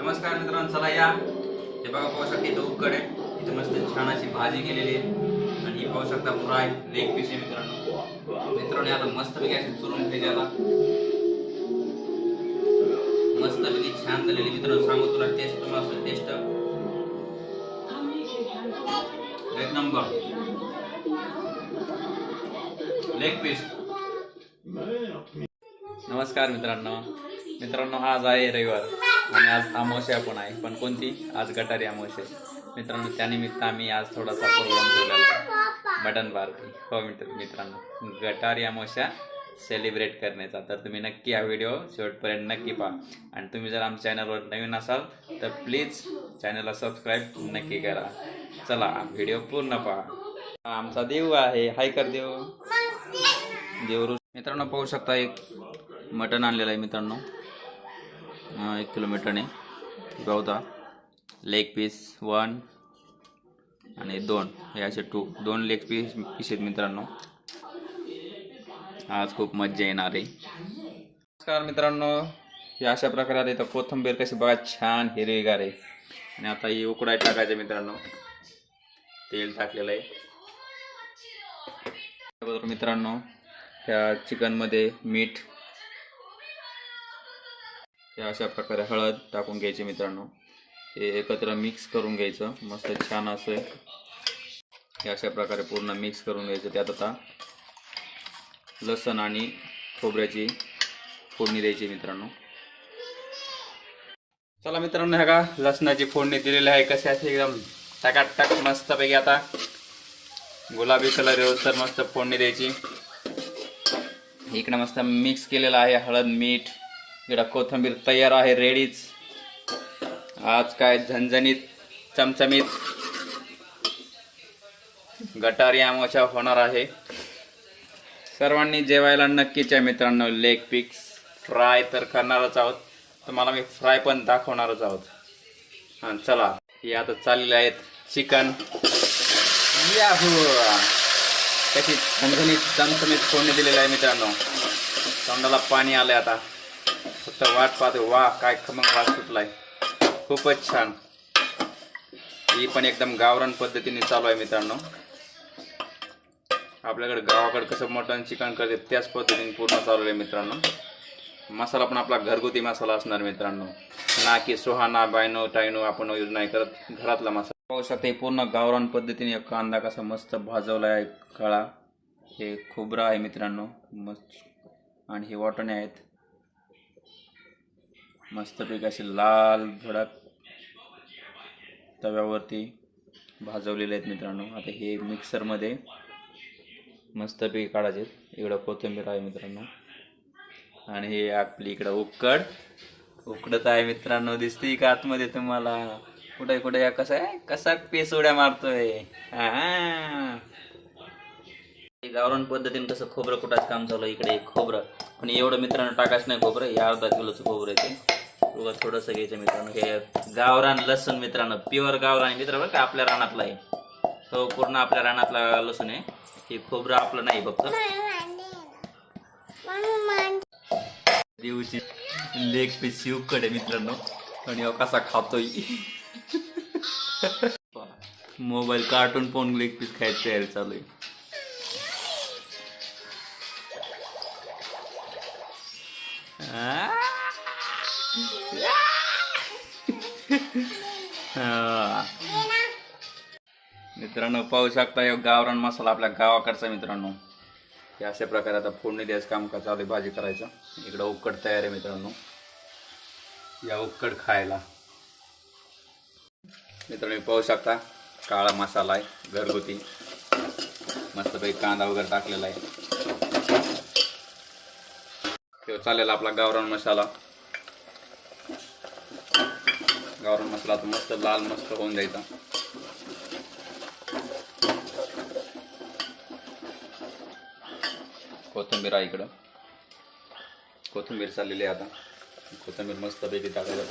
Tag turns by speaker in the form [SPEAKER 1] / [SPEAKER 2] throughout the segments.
[SPEAKER 1] नमस्कार मित्रांनो, चला या हे बघा पाहू शकता इथं उकडे इथे मस्त छान अशी भाजी केलेली आहे आणि ही पाहू शकता फ्राय लेग पीस आहे मित्रांनो आता मस्तपैकी अशी चुरून घ्यायची आता मस्तपैकी छान झालेली मित्रांनो सांगू तुला टेस्ट तुम्हाला टेस्ट एक नंबर लेग पीस। नमस्कार मित्रांनो आज आहे रविवार आणि आज अमावस्या पण आहे, पण कोणती आज गटारी अमावस्या मित्रांनो। त्यानिमित्त आम्ही आज थोडासा प्रोग्राम ठेवलेला आहे मटन पार्टी हो मित्रांनो, गटारी अमावस्या सेलिब्रेट करण्याचा। तर तुम्ही नक्की हा व्हिडिओ शेवटपर्यंत नक्की पहा आणि तुम्ही जर आमच्या चॅनलवर नवीन असाल तर प्लीज चॅनलला सबस्क्राईब नक्की करा। चला व्हिडिओ पूर्ण पहा। आमचा देव आहे, हाय कर देव मित्रांनो पाहू शकता एक मटन आणलेलं आहे मित्रांनो, 1 किलो मटन आहे। गौदा लेग पीस 1 आणि 2 हे असे 2 लेग पीस आहेत मित्रांनो। आज खूप मज्जा येणार आहे। नमस्कार मित्रांनो, हे अशा प्रकारे आता इथं कोथिंबीर कशी बघा छान हिरवीगार आहे आणि आता ही उकडाय टाकायचं मित्रांनो। तेल टाकलेलं आहे बरोबर मित्रांनो। ह्या चिकनमध्ये मीठ हे अशा प्रकारे हळद टाकून घ्यायची मित्रांनो। हे एकत्र मिक्स करून घ्यायचं मस्त छान असं हे अशा प्रकारे पूर्ण मिक्स करून घ्यायचं। त्यात आता लसण आणि खोबऱ्याची फोडणी द्यायची मित्रांनो। चला मित्रांनो, ह्या का लसणाची फोडणी दिलेली आहे कशी अशी एकदम टकाटक मस्तपैकी आता गुलाबी कलर येऊस्तर मस्त फोडणी द्यायची। इकडे मस्त मिक्स केलेला आहे हळद मीठ, इकडे कोथिंबीर तयार आहे रेडीच। आज काय झणझणीत चमचमीत गटारी अमावस्या होणार आहे। सर्वांनी जेवायला नक्कीच आहे मित्रांनो। लेग पीस फ्राय तर करणारच आहोत, तुम्हाला मी फ्राय पण दाखवणारच आहोत। आणि चला हे आता चाललेले आहेत चिकन याहू कशी झणझणीत चमचमीत फोडणी दिलेलं आहे मित्रांनो। तोंडाला पाणी आलंय आता, फक्त वाट पाहतो। वा काय खमंग वास सुटलाय, खूपच छान। ही पण एकदम गावरान पद्धतीने चालू आहे मित्रांनो। आपल्याकडे गावाकडे कसं मटन चिकन करते त्याच पद्धतीने पूर्ण चालू आहे मित्रांनो। मसाला पण आपला घरगुती मसाला असणार मित्रांनो, ना की सुहाना बायनो टायनो आपण यूज नाही करत, घरातला मसाला। पाहू शकता पूर्ण गावरान पद्धतीने कांदा कसा मस्त भाजवला आहे काळा। हे खोबरं आहे मित्रांनो मस्त, आणि हे वाटणे आहेत मस्तपैकी असे लाल भडक तव्यावरती भाजवलेले आहेत मित्रांनो। आता हे मिक्सरमध्ये मस्तपैकी काढायचे। इकडं कोथिंबीर आहे मित्रांनो आणि हे आपली इकडं उकडत आहे मित्रांनो। दिसते का आतमध्ये तुम्हाला? कुठे कुठे या कसा पेस उड्या मारतोय। गावरान पद्धतीने कसं खोबरं कुठाच काम चालू आहे। इकडे खोबरं पण एवढं मित्रांनो टाकायचं नाही खोबरं, हे अर्धा किलोचं खोबरं येते थोडंसं घ्यायचं मित्रांनो। हे गावरान लसूण मित्रांनो, प्युअर गावरान मित्र बरं का, आपल्या रानातला आहे तो, पूर्ण आपल्या रानातला लसूण आहे। हे खोबरं आपलं नाही फक्त। देऊची लेग पीस उकडे मित्रांनो आणि कसा खातोय मोबाईल कार्टून पाहून लेग पीस खायची तयारी चालू आहे। मित्रांनो पाहू शकता गावरान मसाला आपल्या गावाकडचा मित्रांनो। हे अशा प्रकारे आता फोडणी द्यायचं काम का चालू आहे, भाजी करायचं। इकडं उकड तयार आहे मित्रांनो, या उकड खायला। मित्रांनो पाहू शकता काळा मसाला आहे घरगुती, मस्तपैकी कांदा वगैरे टाकलेला आहे। तो चालेल आपला गावरान मसाला। गावरान मसाला तर मस्त लाल मस्त होऊन जायचा। कोथिंबीर आहे इकडं, कोथिंबीर चाललेली आहे आता। कोथिंबीर मस्तपैकी टाकायचं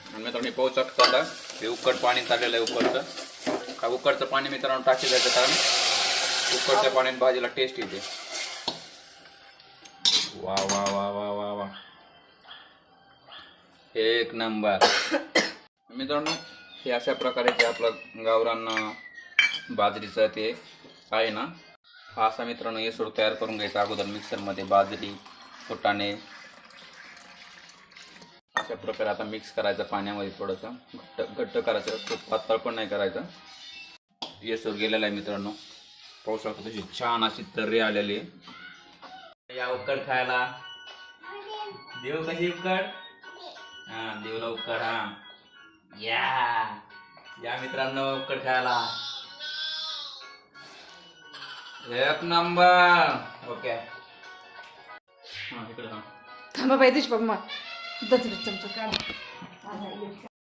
[SPEAKER 1] आणि मित्रांनो पाहू शकता आता हे उकड पाणी टाकलेलं आहे उकडचं। उकडचं पाणी मित्रांनो टाकलं जायचं कारण उकडच्या पाण्याने भाजीला टेस्ट येते। वा वा वा वा वा वा एक नंबर. मित्रांनो हे अशा प्रकारे जे आपलं गावरान बाजरीचं ते आहे ना, हा असा मित्रांनो येसूर तयार करून घ्यायचा अगोदर मिक्सरमध्ये. बाजरी, फुटाणे अशा प्रकारे आता मिक्स करायचं पाण्यामध्ये. थोडंसं घट्ट करायचं, खूप पातळ पण नाही करायचं. येसूर गेलेला आहे मित्रांनो, पाहू शकतो तशी छान अशी तर्री आलेली आहे. या उकड खायला देऊ कशी उकड. हा देऊला उकड. हा या मित्रांनो उकड खायला. एक नंबर. ओके हा इकडे
[SPEAKER 2] थांबा बाई दिश मग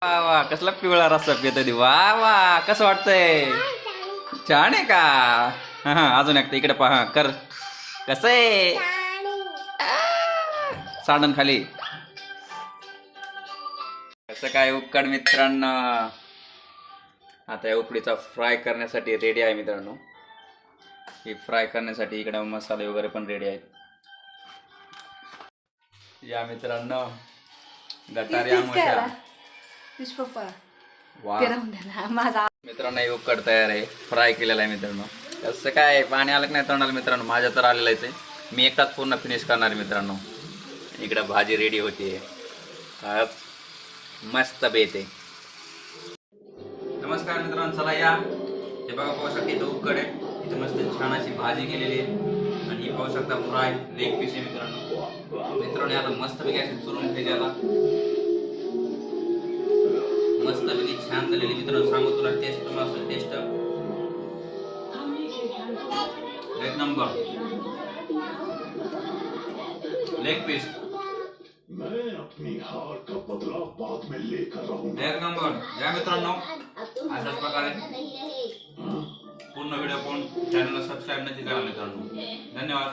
[SPEAKER 1] वा वा कसला पिवळा रस्सा पित. वा वा कसं वाटतंय. छान आहे का. हा अजून एकदा इकडे पहा कर. कसं आहे. साडण खाली. कसं काय उकड मित्रांनो. आता या उकडीचा फ्राय करण्यासाठी रेडी आहे मित्रांनो. हे फ्राय करण्यासाठी इकडे मसाले वगैरे पण रेडी आहेत. या मित्रांनो गटारी आमोशा.
[SPEAKER 2] दिश पप्पा
[SPEAKER 1] वा
[SPEAKER 2] ते राहून द्या ना माझा.
[SPEAKER 1] मित्रांनो हे उकड तयार आहे, फ्राय केलेला आहे मित्रांनो. कसं काय पाणी आलं की नाही तोंडाला मित्रांनो. माझ्या तर आलेलं आहे. मी एकटाच पूर्ण फिनिश करणार मित्रांनो. इकडे भाजी रेडी होते. मस्त बेते. नमस्कार मित्रांनो, चला या. हे बघा पाहू शकता इथं उकड आहे. इथं मस्त छान अशी भाजी केलेली आहे. आणि ही पाहू शकता फ्राय लेग पीस आहे मित्रांनो. आता मस्त पैकी अशी चुरून घ्यायची. आता मस्त पैकी छान झालेली मित्रांनो. सांगू तुला टेस्ट मस्त टेस्ट एक नंबर. लेग पीस एक नंबर. या मित्रांनो अशाच प्रकारे पूर्ण व्हिडिओ पाहून चॅनलला सबस्क्राईब नक्की करा मित्रांनो. धन्यवाद.